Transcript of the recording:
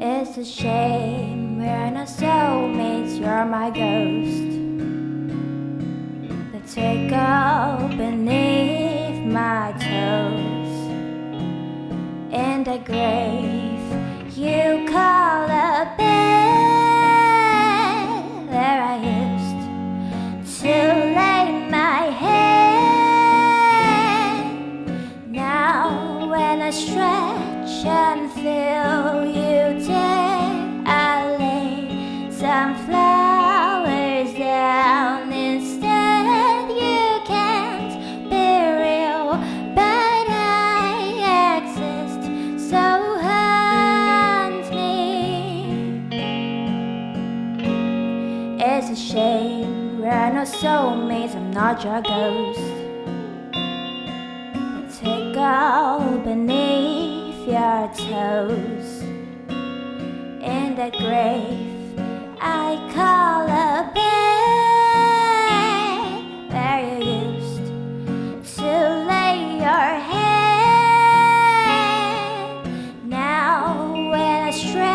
It's a shame we're not soulmates, you're my ghost. The tickle beneath my toes. In the grave you call a bed where I used to lay my head. Now when I stretch and feel you dead, I lay some flowers down instead. You can't be real, but I exist, so haunt me. It's a shame we're not soulmates, I'm not your ghost. The tickle beneath your toes. In the grave I call a bed where you used to lay your head. Now when I stray